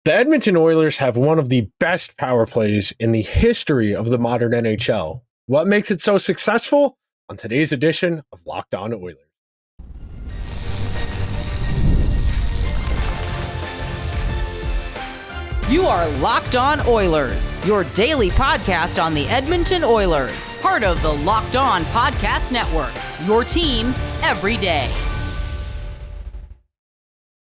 The Edmonton Oilers have one of the best power plays in the history of the modern NHL. What makes it so successful? On today's edition of Locked On Oilers. You are Locked On Oilers, your daily podcast on the Edmonton Oilers, part of the Locked On Podcast Network, your team every day.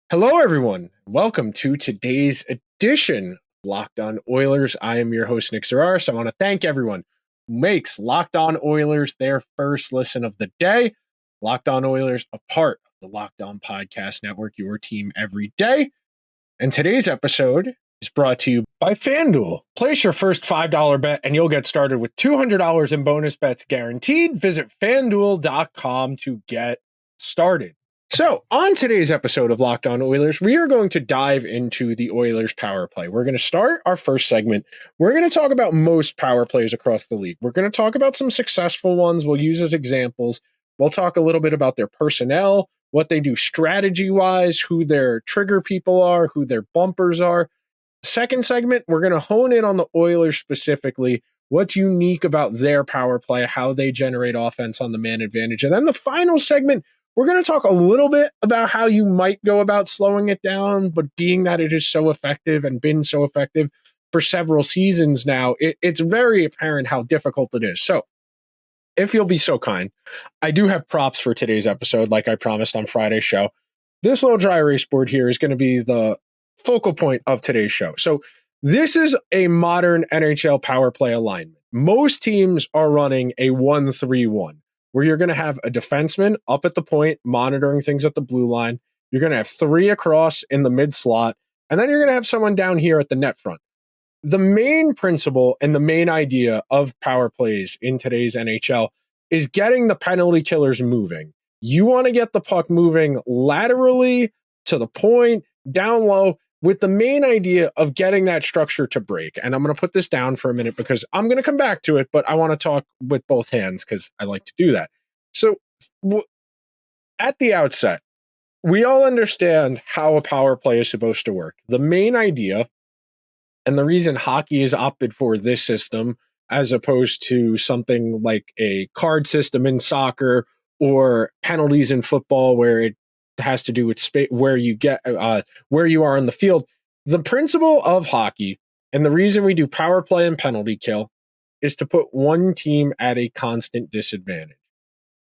Hello, everyone. Welcome to today's edition of Locked On Oilers. I am your host, Nick Zararis. I want to thank everyone who makes Locked On Oilers their first listen of the day. Locked On Oilers, a part of the Locked On Podcast Network, your team every day. And today's episode is brought to you by FanDuel. Place your first $5 bet and you'll get started with $200 in bonus bets guaranteed. Visit FanDuel.com to get started. So on today's episode of Locked On Oilers, we are going to dive into the Oilers power play. We're going to start our first segment. We're going to talk about most power plays across the league. We're going to talk about some successful ones we'll use as examples. We'll talk a little bit about their personnel, what they do strategy-wise, who their trigger people are, who their bumpers are. Second segment, we're going to hone in on the Oilers specifically, what's unique about their power play, how they generate offense on the man advantage. And then the final segment, we're going to talk a little bit about how you might go about slowing it down, but being that it is so effective and been so effective for several seasons now, it's very apparent how difficult it is. So if you'll be so kind, I do have props for today's episode, like I promised on Friday's show. This little dry erase board here is going to be the focal point of today's show. So this is a modern NHL power play alignment. Most teams are running a 1-3-1, where you're going to have a defenseman up at the point, monitoring things at the blue line. You're going to have three across in the mid slot, and then you're going to have someone down here at the net front. The main principle and the main idea of power plays in today's NHL is getting the penalty killers moving. You want to get the puck moving laterally to the point, down low, with the main idea of getting that structure to break. And I'm going to put this down for a minute because I'm going to come back to it, but I want to talk with both hands because I like to do that. So at the outset, we all understand how a power play is supposed to work. The main idea, and the reason hockey has opted for this system as opposed to something like a card system in soccer or penalties in football where it has to do with where you get where you are on the field. The principle of hockey and the reason we do power play and penalty kill is to put one team at a constant disadvantage.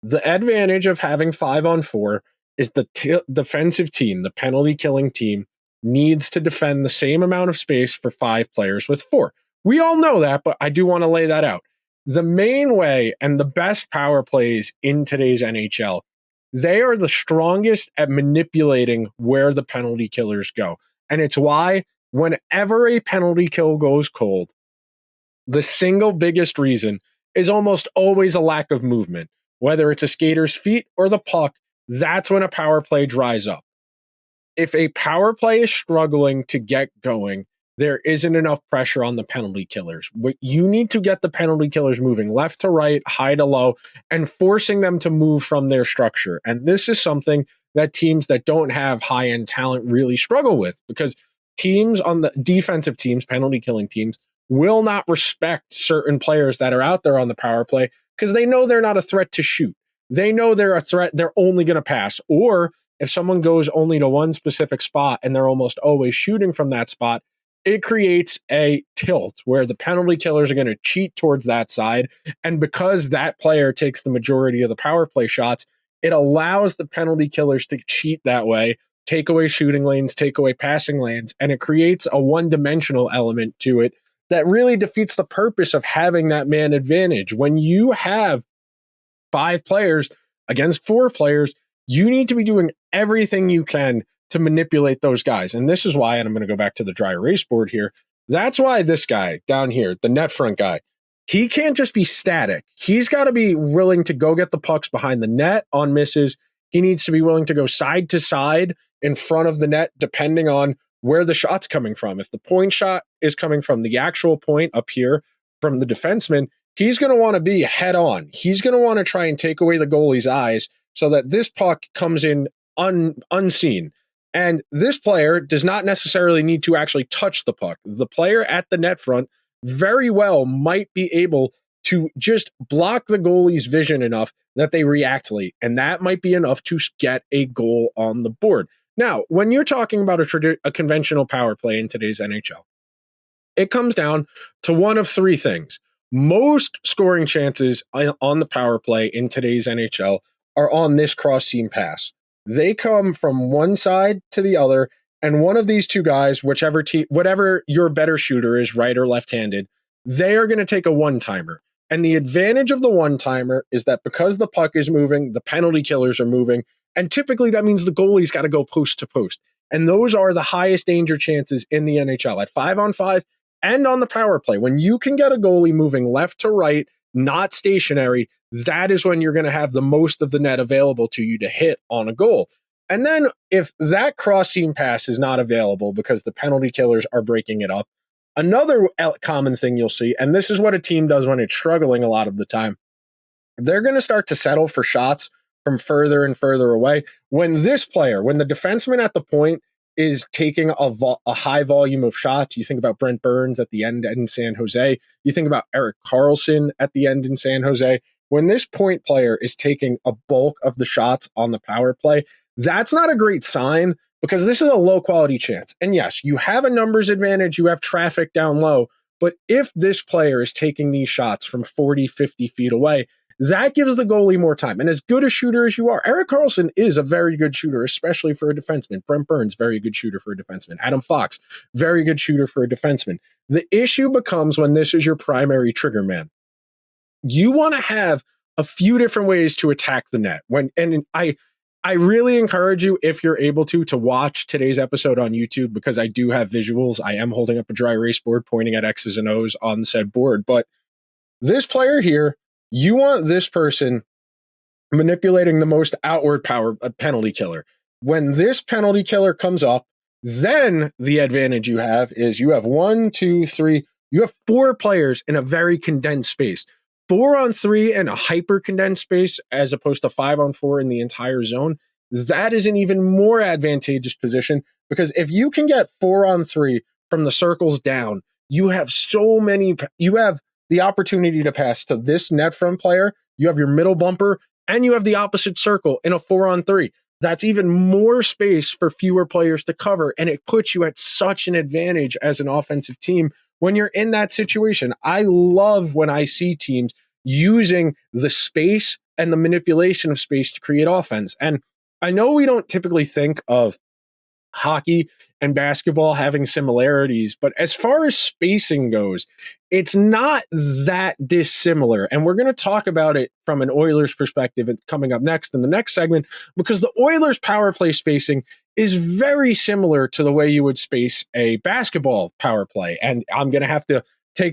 The advantage of having 5-on-4 is the defensive team, the penalty killing team, needs to defend the same amount of space for 5 players with 4. We all know that, but I do want to lay that out. The main way and the best power plays in today's NHL, they are the strongest at manipulating where the penalty killers go. And it's why whenever a penalty kill goes cold, the single biggest reason is almost always a lack of movement. Whether it's a skater's feet or the puck, that's when a power play dries up. If a power play is struggling to get going, there isn't enough pressure on the penalty killers. You need to get the penalty killers moving left to right, high to low, and forcing them to move from their structure. And this is something that teams that don't have high-end talent really struggle with, because teams on the defensive teams, penalty killing teams, will not respect certain players that are out there on the power play because they know they're not a threat to shoot. They know they're a threat. They're only going to pass. Or if someone goes only to one specific spot and they're almost always shooting from that spot, it creates a tilt where the penalty killers are going to cheat towards that side. And because that player takes the majority of the power play shots, it allows the penalty killers to cheat that way, take away shooting lanes, take away passing lanes, and it creates a one-dimensional element to it that really defeats the purpose of having that man advantage. When you have 5 players against 4 players, you need to be doing everything you can to manipulate those guys. And this is why, and I'm going to go back to the dry erase board here, that's why this guy down here, the net front guy, he can't just be static. He's got to be willing to go get the pucks behind the net on misses. He needs to be willing to go side to side in front of the net, depending on where the shot's coming from. If the point shot is coming from the actual point up here from the defenseman, he's going to want to be head on. He's going to want to try and take away the goalie's eyes so that this puck comes in unseen. And this player does not necessarily need to actually touch the puck. The player at the net front very well might be able to just block the goalie's vision enough that they react late. And that might be enough to get a goal on the board. Now, when you're talking about a conventional power play in today's NHL, it comes down to one of three things. Most scoring chances on the power play in today's NHL are on this cross-seam pass. They come from one side to the other, and one of these two guys, whatever your better shooter is, right or left-handed, they are going to take a one-timer. And the advantage of the one-timer is that because the puck is moving, the penalty killers are moving, and typically that means the goalie's got to go post to post. And those are the highest danger chances in the NHL at 5-on-5 and on the power play. When you can get a goalie moving left to right, not stationary, that is when you're going to have the most of the net available to you to hit on a goal. And then if that cross-seam pass is not available because the penalty killers are breaking it up, another common thing you'll see, and this is what a team does when it's struggling a lot of the time, they're going to start to settle for shots from further and further away. When the defenseman at the point is taking a high volume of shots, you think about Brent Burns at the end in San Jose, you think about Erik Karlsson at the end in San Jose. When this point player is taking a bulk of the shots on the power play, that's not a great sign because this is a low quality chance. And yes, you have a numbers advantage, you have traffic down low, but if this player is taking these shots from 40, 50 feet away, that gives the goalie more time. And as good a shooter as you are, Erik Karlsson is a very good shooter, especially for a defenseman. Brent Burns, very good shooter for a defenseman. Adam Fox, very good shooter for a defenseman. The issue becomes when this is your primary trigger man. You want to have a few different ways to attack the net. I really encourage you, if you're able to watch today's episode on YouTube, because I do have visuals. I am holding up a dry erase board pointing at X's and O's on said board. But this player here, you want this person manipulating the most outward power penalty killer. When this penalty killer comes up, then the advantage you have is you have 1, 2, 3, you have 4 players in a very condensed space. 4-on-3 in a hyper condensed space as opposed to 5-on-4 in the entire zone. That is an even more advantageous position because if you can get 4-on-3 from the circles down, you have the opportunity to pass to this net front player, you have your middle bumper, and you have the opposite circle in a 4-on-3. That's even more space for fewer players to cover, and it puts you at such an advantage as an offensive team when you're in that situation. I love when I see teams using the space and the manipulation of space to create offense. And I know we don't typically think of hockey and basketball having similarities, but as far as spacing goes, it's not that dissimilar. And we're going to talk about it from an Oilers perspective coming up next in the next segment, because the Oilers power play spacing is very similar to the way you would space a basketball power play. And I'm going to have to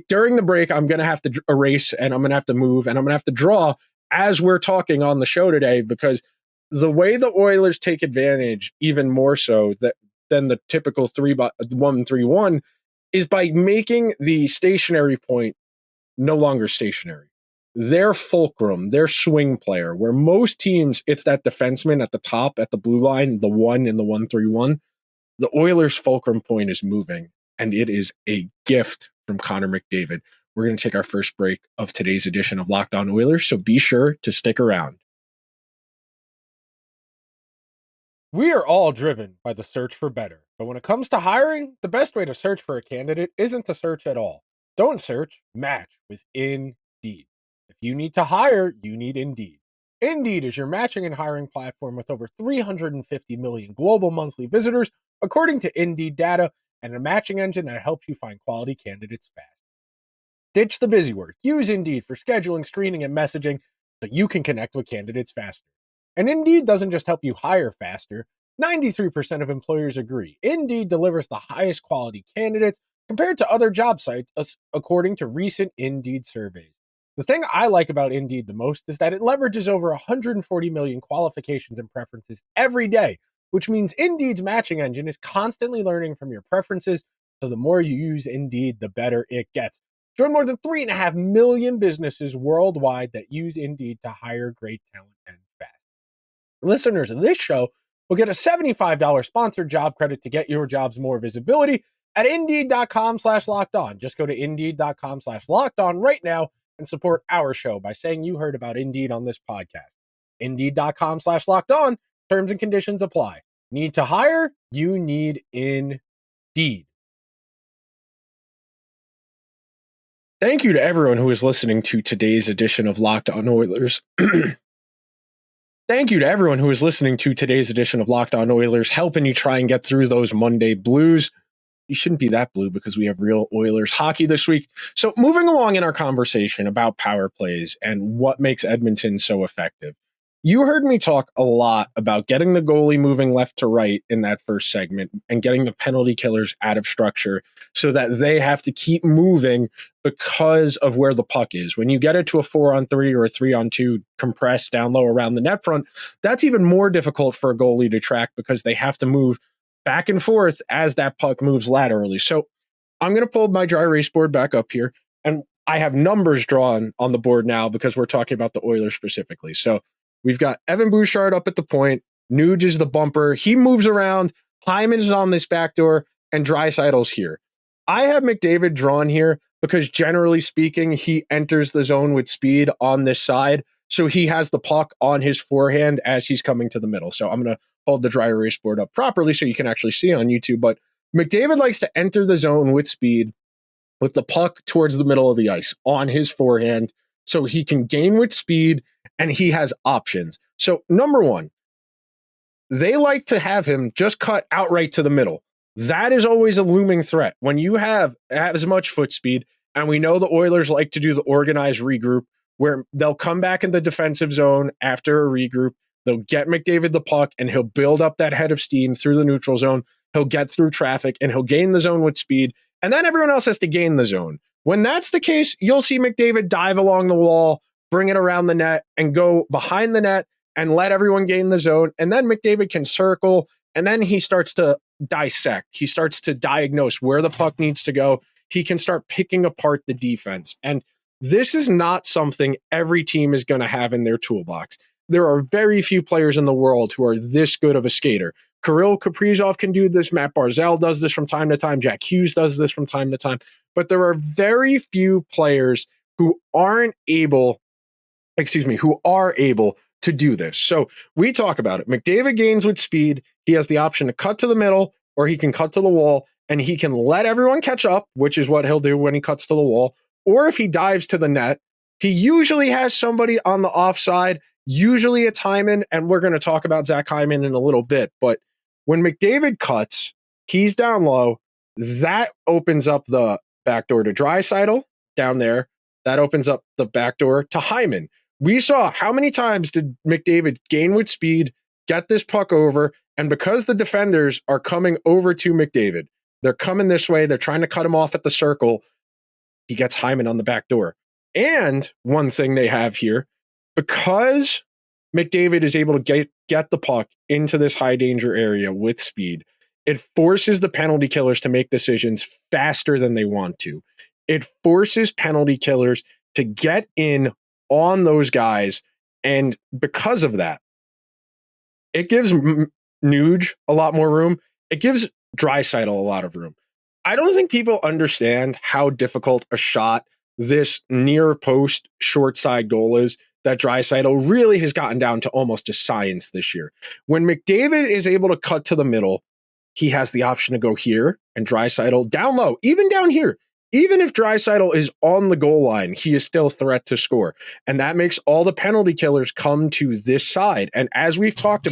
during the break, I'm going to have to erase and I'm going to have to move and I'm going to have to draw as we're talking on the show today, because the way the Oilers take advantage even more so than the typical 1-3-1 is by making the stationary point no longer stationary. Their fulcrum, their swing player, where most teams, it's that defenseman at the top, at the blue line, the 1 in the 1-3-1. The Oilers' fulcrum point is moving, and it is a gift from Connor McDavid. We're going to take our first break of today's edition of Locked On Oilers, so be sure to stick around. We are all driven by the search for better, but when it comes to hiring, the best way to search for a candidate isn't to search at all. Don't search, match with Indeed. If you need to hire, you need Indeed. Indeed is your matching and hiring platform with over 350 million global monthly visitors, according to Indeed data, and a matching engine that helps you find quality candidates fast. Ditch the busy work. Use Indeed for scheduling, screening, and messaging so you can connect with candidates faster. And Indeed doesn't just help you hire faster. 93% of employers agree. Indeed delivers the highest quality candidates compared to other job sites, according to recent Indeed surveys. The thing I like about Indeed the most is that it leverages over 140 million qualifications and preferences every day, which means Indeed's matching engine is constantly learning from your preferences, so the more you use Indeed, the better it gets. Join more than 3.5 million businesses worldwide that use Indeed to hire great talent and fast. Listeners of this show will get a $75 sponsored job credit to get your jobs more visibility at Indeed.com/lockedon. Just go to Indeed.com/lockedon right now and support our show by saying you heard about Indeed on this podcast. Indeed.com/lockedon. Terms and conditions apply. Need to hire? You need Indeed. Thank you to everyone who is listening to today's edition of Locked On Oilers. Thank you to everyone who is listening to today's edition of Locked On Oilers, helping you try and get through those Monday blues. You shouldn't be that blue because we have real Oilers hockey this week. So moving along in our conversation about power plays and what makes Edmonton so effective. You heard me talk a lot about getting the goalie moving left to right in that first segment and getting the penalty killers out of structure so that they have to keep moving because of where the puck is. When you get it to a 4-on-3 or a 3-on-2 compressed down low around the net front, that's even more difficult for a goalie to track because they have to move back and forth as that puck moves laterally. So I'm going to pull my dry erase board back up here, and I have numbers drawn on the board now because we're talking about the Oilers specifically. So we've got Evan Bouchard up at the point. Nuge is the bumper. He moves around. Hyman's on this back door, and Draisaitl's here. I have McDavid drawn here because generally speaking, he enters the zone with speed on this side. So he has the puck on his forehand as he's coming to the middle. So I'm going to hold the dry erase board up properly so you can actually see on YouTube. But McDavid likes to enter the zone with speed with the puck towards the middle of the ice on his forehand so he can gain with speed and he has options. So number one, they like to have him just cut outright to the middle. That is always a looming threat. When you have as much foot speed, and we know the Oilers like to do the organized regroup where they'll come back in the defensive zone after a regroup, they'll get McDavid the puck, and he'll build up that head of steam through the neutral zone. He'll get through traffic, and he'll gain the zone with speed, and then everyone else has to gain the zone. When that's the case, you'll see McDavid dive along the wall, bring it around the net, and go behind the net and let everyone gain the zone, and then McDavid can circle, and then he starts to dissect. He starts to diagnose where the puck needs to go. He can start picking apart the defense, and this is not something every team is going to have in their toolbox. There are very few players in the world who are this good of a skater. Kirill Kaprizov can do this. Matt Barzal does this from time to time. Jack Hughes does this from time to time. But there are very few players who are able to do this. So we talk about it. McDavid gains with speed. He has the option to cut to the middle or he can cut to the wall, and he can let everyone catch up, which is what he'll do when he cuts to the wall. Or if he dives to the net, he usually has somebody on the offside, usually it's Hyman, and we're going to talk about Zach Hyman in a little bit. But when McDavid cuts, he's down low. That opens up the back door to Draisaitl down there. That opens up the back door to Hyman. We saw how many times did McDavid gain with speed, get this puck over, and because the defenders are coming over to McDavid, they're coming this way, they're trying to cut him off at the circle, he gets Hyman on the back door. And one thing they have here, because McDavid is able to get the puck into this high danger area with speed, it forces the penalty killers to make decisions faster than they want to. It forces penalty killers to get in on those guys. And because of that, it gives Nuge a lot more room. It gives Draisaitl a lot of room. I don't think people understand how difficult a shot this near post short side goal is that Draisaitl really has gotten down to almost a science this year. When McDavid is able to cut to the middle, he has the option to go here and Draisaitl down low, even down here. Even if Draisaitl is on the goal line, he is still a threat to score. And that makes all the penalty killers come to this side. And as we've talked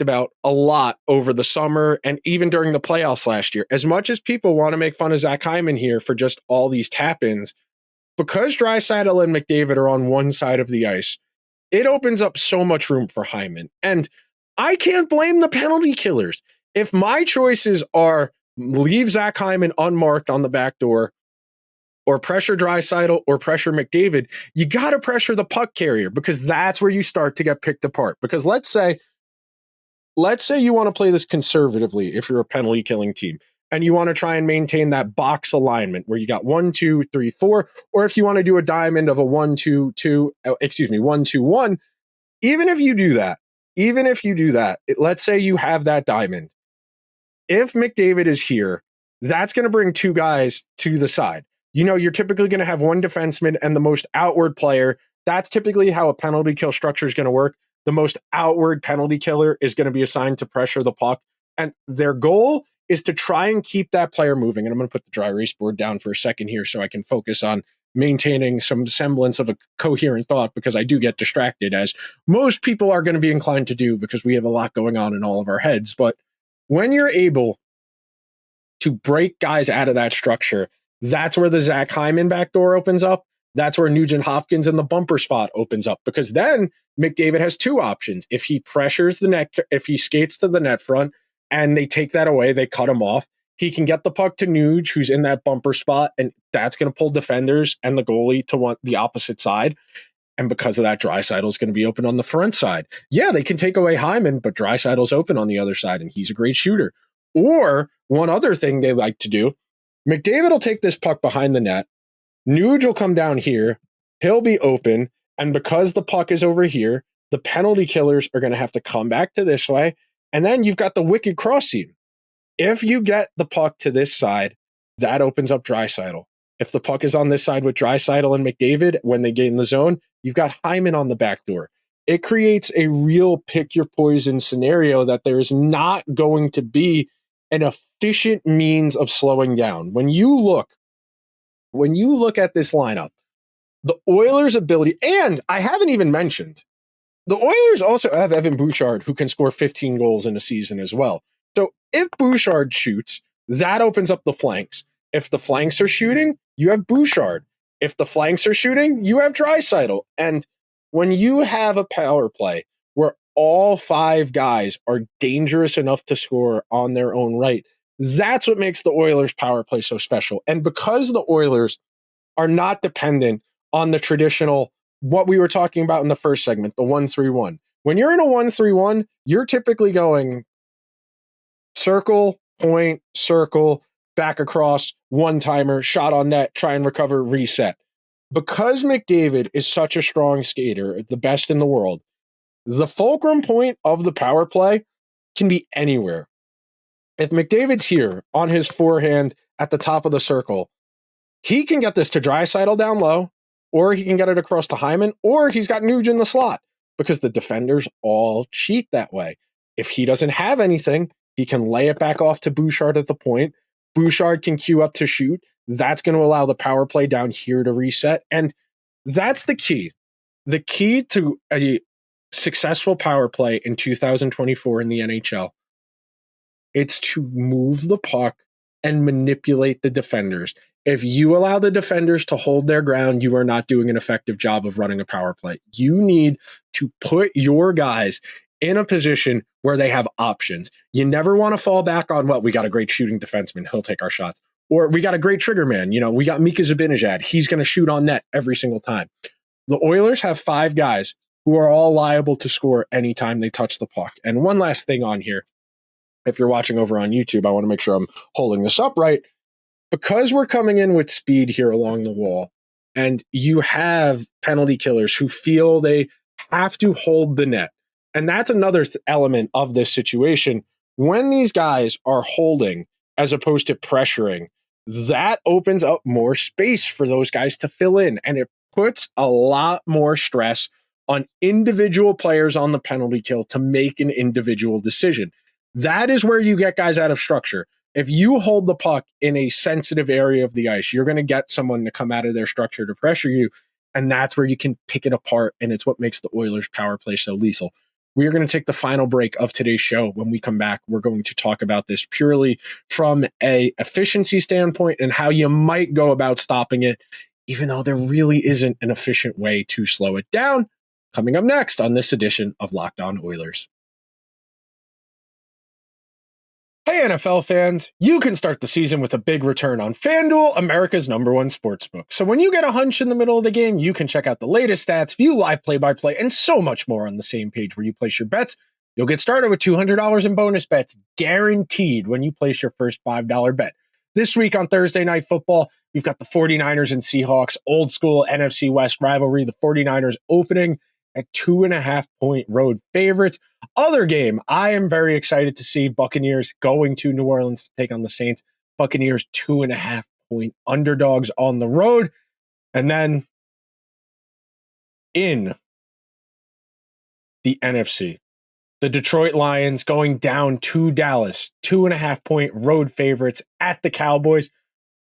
about a lot over the summer and even during the playoffs last year, as much as people want to make fun of Zach Hyman here for just all these tap-ins, because Draisaitl and McDavid are on one side of the ice, it opens up so much room for Hyman. And I can't blame the penalty killers. If my choices are leave Zach Hyman unmarked on the back door, or pressure Draisaitl, or pressure McDavid, you got to pressure the puck carrier because that's where you start to get picked apart. Because let's say you want to play this conservatively if you're a penalty killing team and you want to try and maintain that box alignment where you got 1, 2, 3, 4, or if you want to do a diamond of a 1, 2, 2, 1, 2, 1, even if you do that, let's say you have that diamond. If McDavid is here, that's going to bring two guys to the side. You're typically going to have one defenseman and the most outward player. That's typically how a penalty kill structure is going to work. The most outward penalty killer is going to be assigned to pressure the puck. And their goal is to try and keep that player moving. And I'm going to put the dry erase board down for a second here so I can focus on maintaining some semblance of a coherent thought, because I do get distracted, as most people are going to be inclined to do, because we have a lot going on in all of our heads. But when you're able to break guys out of that structure, that's where the Zach Hyman backdoor opens up. That's where Nugent-Hopkins in the bumper spot opens up, because then McDavid has two options. If he pressures the net, if he skates to the net front and they take that away, they cut him off, he can get the puck to Nuge, who's in that bumper spot, and that's going to pull defenders and the goalie to the opposite side. And because of that, Draisaitl's going to be open on the front side. Yeah, they can take away Hyman, but Draisaitl's open on the other side, and he's a great shooter. Or one other thing they like to do, McDavid will take this puck behind the net. Nuge will come down here. He'll be open. And because the puck is over here, the penalty killers are going to have to come back to this way. And then you've got the wicked cross seam. If you get the puck to this side, that opens up Draisaitl. If the puck is on this side with Draisaitl and McDavid, when they get in the zone, you've got Hyman on the back door. It creates a real pick your poison scenario that there is not going to be an efficient means of slowing down. When you look at this lineup, the Oilers' ability, and I haven't even mentioned, the Oilers also have Evan Bouchard, who can score 15 goals in a season as well. So if Bouchard shoots, that opens up the flanks. If the flanks are shooting, you have Bouchard. If the flanks are shooting, you have Draisaitl. And when you have a power play where all five guys are dangerous enough to score on their own right, that's what makes the Oilers' power play so special. And because the Oilers are not dependent on the traditional, what we were talking about in the first segment, the 1-3-1. When you're in a 1-3-1, you're typically going circle, point, circle, back across, one-timer, shot on net, try and recover, reset. Because McDavid is such a strong skater, the best in the world, the fulcrum point of the power play can be anywhere. If McDavid's here on his forehand at the top of the circle, he can get this to Draisaitl down low, or he can get it across to Hyman, or he's got Nuge in the slot, because the defenders all cheat that way. If he doesn't have anything, he can lay it back off to Bouchard at the point. Bouchard can queue up to shoot. That's going to allow the power play down here to reset. And that's the key. The key to a successful power play in 2024 in the NHL, it's to move the puck and manipulate the defenders. If you allow the defenders to hold their ground, you are not doing an effective job of running a power play. You need to put your guys in a position where they have options. You never want to fall back on, well, we got a great shooting defenseman, he'll take our shots. Or we got a great trigger man, we got Mika Zibanejad, he's going to shoot on net every single time. The Oilers have five guys who are all liable to score anytime they touch the puck. And one last thing on here, if you're watching over on YouTube, I want to make sure I'm holding this up right. Because we're coming in with speed here along the wall, and you have penalty killers who feel they have to hold the net. And that's another element of this situation. When these guys are holding as opposed to pressuring, that opens up more space for those guys to fill in. And it puts a lot more stress on individual players on the penalty kill to make an individual decision. That is where you get guys out of structure. If you hold the puck in a sensitive area of the ice, you're going to get someone to come out of their structure to pressure you. And that's where you can pick it apart. And it's what makes the Oilers' power play so lethal. We are going to take the final break of today's show. When we come back, we're going to talk about this purely from a efficiency standpoint and how you might go about stopping it, even though there really isn't an efficient way to slow it down. Coming up next on this edition of Locked On Oilers. Hey, NFL fans, you can start the season with a big return on FanDuel, America's #1 sportsbook. So when you get a hunch in the middle of the game, you can check out the latest stats, view live play-by-play, and so much more on the same page where you place your bets. You'll get started with $200 in bonus bets, guaranteed when you place your first $5 bet. This week on Thursday Night Football, we've got the 49ers and Seahawks, old school NFC West rivalry, the 49ers opening at 2.5-point road favorites. Other game, I am very excited to see Buccaneers going to New Orleans to take on the Saints. Buccaneers 2.5-point underdogs on the road. And then in the NFC, the Detroit Lions going down to Dallas, 2.5-point road favorites at the Cowboys.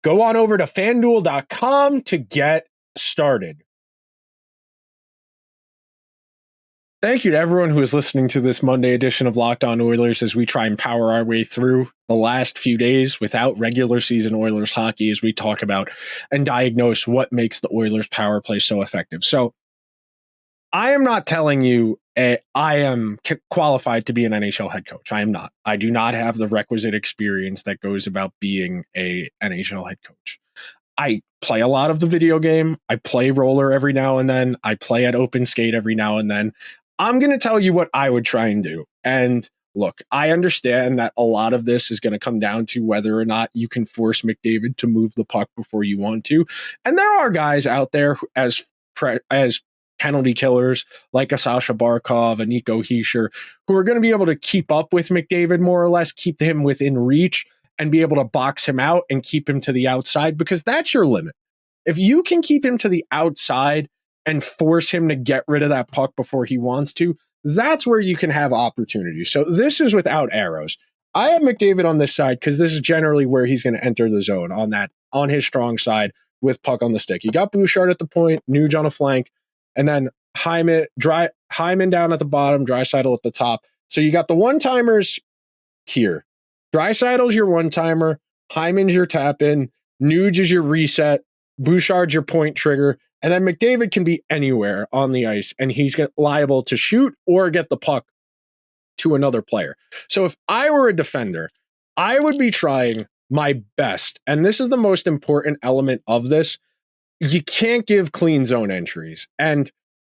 Go on over to FanDuel.com to get started. Thank you to everyone who is listening to this Monday edition of Locked On Oilers as we try and power our way through the last few days without regular season Oilers hockey as we talk about and diagnose what makes the Oilers power play so effective. So I am not telling you I am qualified to be an NHL head coach. I am not. I do not have the requisite experience that goes about being a NHL head coach. I play a lot of the video game. I play roller every now and then. I play at open skate every now and then. I'm going to tell you what I would try and do. And look, I understand that a lot of this is going to come down to whether or not you can force McDavid to move the puck before you want to. And there are guys out there who, as penalty killers like a Sasha Barkov, a Nico Hischier, who are going to be able to keep up with McDavid more or less, keep him within reach, and be able to box him out and keep him to the outside, because that's your limit. If you can keep him to the outside and force him to get rid of that puck before he wants to, that's where you can have opportunities. So this is without arrows. I have McDavid on this side because this is generally where he's going to enter the zone on his strong side with puck on the stick. You got Bouchard at the point, Nuge on a flank, and then Hyman down at the bottom, Draisaitl at the top. So you got the one-timers here. Draisaitl's your one-timer, Hyman's your tap-in, Nuge is your reset, Bouchard's your point trigger, and then McDavid can be anywhere on the ice, and he's liable to shoot or get the puck to another player. So if I were a defender, I would be trying my best, and this is the most important element of this. You can't give clean zone entries. And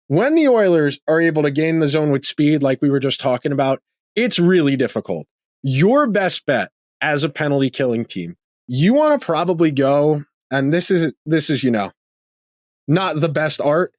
when the Oilers are able to gain the zone with speed, like we were just talking about, it's really difficult. Your best bet as a penalty killing team, you want to probably go, and this is, not the best art.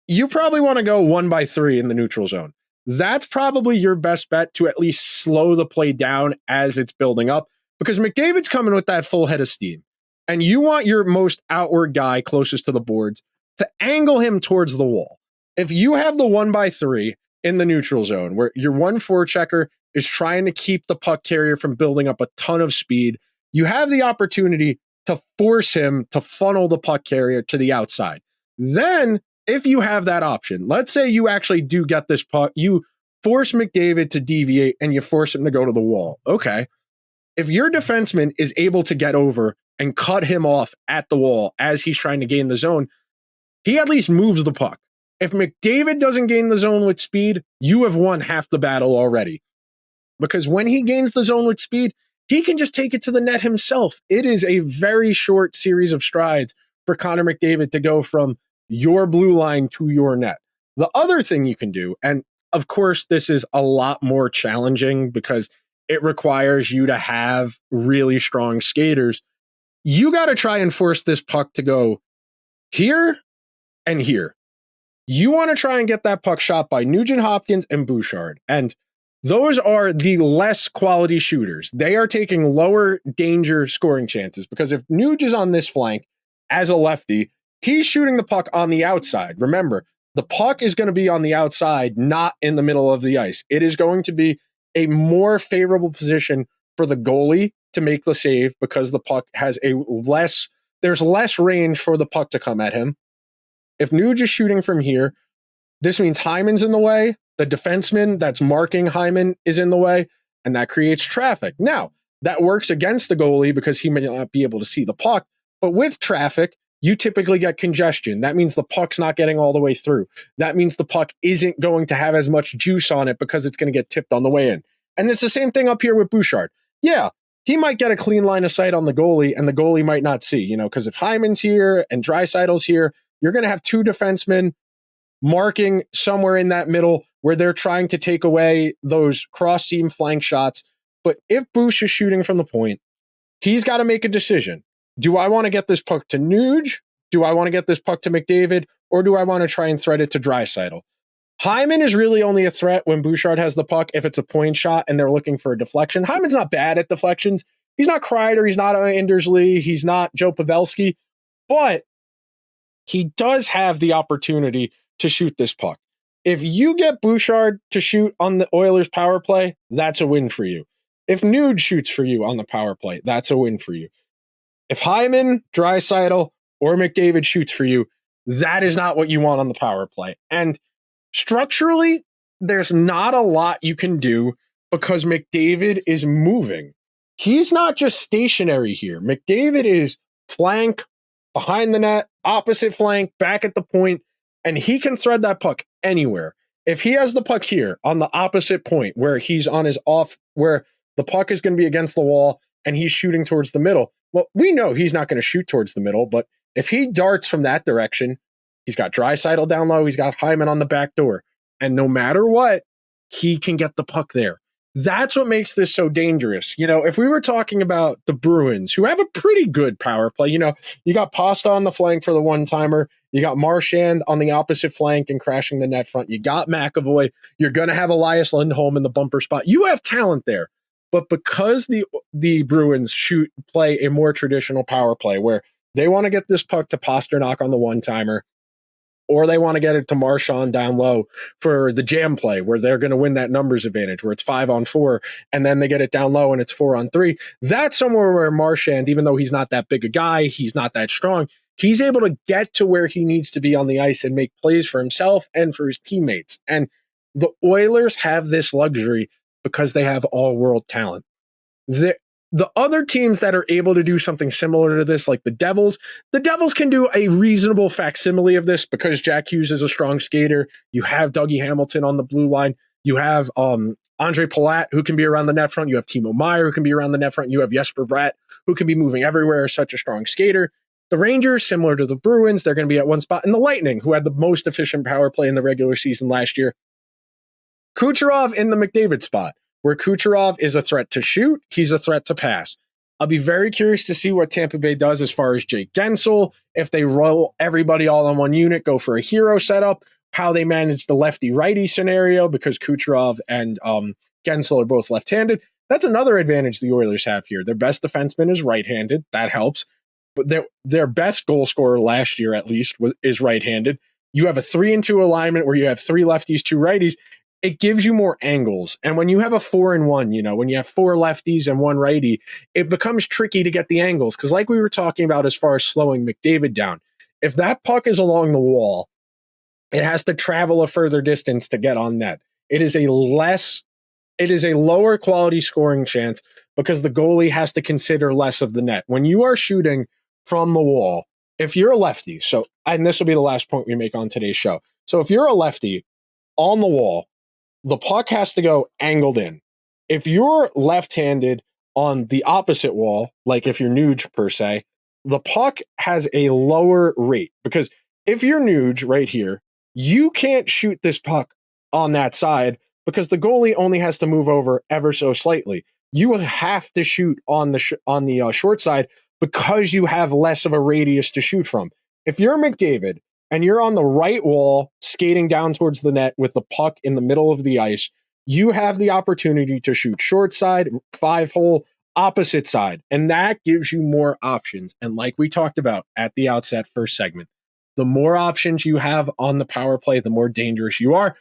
You probably want to go 1x3 in the neutral zone. That's probably your best bet to at least slow the play down as it's building up, because McDavid's coming with that full head of steam. And you want your most outward guy closest to the boards to angle him towards the wall. If you have the 1x3 in the neutral zone where your 1-4 checker is trying to keep the puck carrier from building up a ton of speed, you have the opportunity to force him to funnel the puck carrier to the outside. Then, if you have that option, let's say you actually do get this puck, you force McDavid to deviate and you force him to go to the wall. Okay. If your defenseman is able to get over and cut him off at the wall as he's trying to gain the zone, he at least moves the puck. If McDavid doesn't gain the zone with speed, you have won half the battle already. Because when he gains the zone with speed, he can just take it to the net himself. It is a very short series of strides for Connor McDavid to go from your blue line to your net. The other thing you can do, and of course this is a lot more challenging because it requires you to have really strong skaters, you got to try and force this puck to go here and here. You want to try and get that puck shot by Nugent-Hopkins and Bouchard. And those are the less quality shooters. They are taking lower danger scoring chances because if Nuge is on this flank as a lefty, he's shooting the puck on the outside. Remember, the puck is going to be on the outside, not in the middle of the ice. It is going to be a more favorable position for the goalie to make the save because the puck has there's less range for the puck to come at him. If Nuge is shooting from here, this means Hyman's in the way. The defenseman that's marking Hyman is in the way, and that creates traffic. Now, that works against the goalie because he may not be able to see the puck, but with traffic, you typically get congestion. That means the puck's not getting all the way through. That means the puck isn't going to have as much juice on it because it's going to get tipped on the way in. And it's the same thing up here with Bouchard. Yeah, he might get a clean line of sight on the goalie, and the goalie might not see, because if Hyman's here and Draisaitl's here, you're going to have two defensemen marking somewhere in that middle where they're trying to take away those cross-seam flank shots. But if Bouch is shooting from the point, he's got to make a decision. Do I want to get this puck to Nuge? Do I want to get this puck to McDavid? Or do I want to try and thread it to Draisaitl? Hyman is really only a threat when Bouchard has the puck if it's a point shot and they're looking for a deflection. Hyman's not bad at deflections. He's not Kreider. He's not Anders Lee. He's not Joe Pavelski. But he does have the opportunity to shoot this puck. If you get Bouchard to shoot on the Oilers power play, that's a win for you. If Nuge shoots for you on the power play, that's a win for you. If Hyman, Draisaitl, or McDavid shoots for you, that is not what you want on the power play. And structurally, there's not a lot you can do because McDavid is moving. He's not just stationary here. McDavid is flank, behind the net, opposite flank, back at the point, and he can thread that puck anywhere. If he has the puck here on the opposite point where he's on his off, where the puck is going to be against the wall and he's shooting towards the middle, well, we know he's not going to shoot towards the middle, but if he darts from that direction, he's got Draisaitl down low, he's got Hyman on the back door, and no matter what, he can get the puck there. That's what makes this so dangerous. You know, if we were talking about the Bruins, who have a pretty good power play, you know, you got Pasta on the flank for the one-timer, you got Marchand on the opposite flank and crashing the net front, you got McAvoy, you're going to have Elias Lindholm in the bumper spot. You have talent there. But because the Bruins play a more traditional power play where they want to get this puck to Pasternak on the one-timer, or they want to get it to Marchand down low for the jam play where they're going to win that numbers advantage where it's 5-on-4 and then they get it down low and it's 4-on-3. That's somewhere where Marchand, even though he's not that big a guy, he's not that strong, he's able to get to where he needs to be on the ice and make plays for himself and for his teammates. And the Oilers have this luxury because they have all-world talent. The other teams that are able to do something similar to this, like the Devils can do a reasonable facsimile of this because Jack Hughes is a strong skater. You have Dougie Hamilton on the blue line. You have Andre Palat, who can be around the net front. You have Timo Meier, who can be around the net front. You have Jesper Bratt, who can be moving everywhere, such a strong skater. The Rangers, similar to the Bruins, they're going to be at one spot. And the Lightning, who had the most efficient power play in the regular season last year. Kucherov in the McDavid spot, where Kucherov is a threat to shoot, he's a threat to pass. I'll be very curious to see what Tampa Bay does as far as Jake Gensel, if they roll everybody all on one unit, go for a hero setup, how they manage the lefty-righty scenario, because Kucherov and Gensel are both left-handed. That's another advantage the Oilers have here. Their best defenseman is right-handed. That helps. But their best goal scorer last year, at least, is right-handed. You have a 3-2 alignment where you have 3 lefties, 2 righties. It gives you more angles. And when you have a 4-1, you know, when you have 4 lefties and 1 righty, it becomes tricky to get the angles. Because like we were talking about as far as slowing McDavid down, if that puck is along the wall, it has to travel a further distance to get on net. It is a lower quality scoring chance because the goalie has to consider less of the net. When you are shooting from the wall, if you're a lefty, and this will be the last point we make on today's show. So if you're a lefty on the wall, the puck has to go angled in. If you're left-handed on the opposite wall, like if you're Nuge per se, the puck has a lower rate. Because if you're Nuge right here, you can't shoot this puck on that side because the goalie only has to move over ever so slightly. You would have to shoot on the short side because you have less of a radius to shoot from. If you're McDavid, and you're on the right wall skating down towards the net with the puck in the middle of the ice, you have the opportunity to shoot short side, 5-hole, opposite side. And that gives you more options. And like we talked about at the outset, first segment, the more options you have on the power play, the more dangerous you are.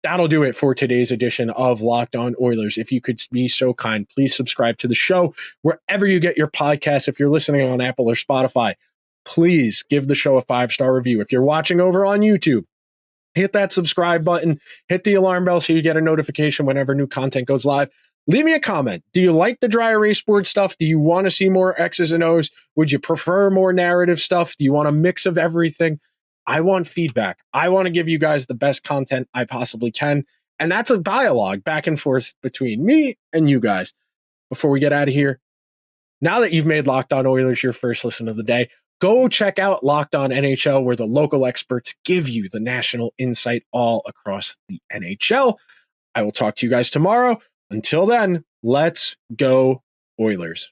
That'll do it for today's edition of Locked On Oilers. If you could be so kind, please subscribe to the show wherever you get your podcasts. If you're listening on Apple or Spotify, please give the show a 5-star review. If you're watching over on YouTube, hit that subscribe button, hit the alarm bell so you get a notification whenever new content goes live. Leave me a comment. Do you like the dry erase board stuff? Do you want to see more X's and O's? Would you prefer more narrative stuff? Do you want a mix of everything? I want feedback. I want to give you guys the best content I possibly can. And that's a dialogue back and forth between me and you guys. Before we get out of here, now that you've made Locked On Oilers your first listen of the day, go check out Locked On NHL, where the local experts give you the national insight all across the NHL. I will talk to you guys tomorrow. Until then, let's go Oilers.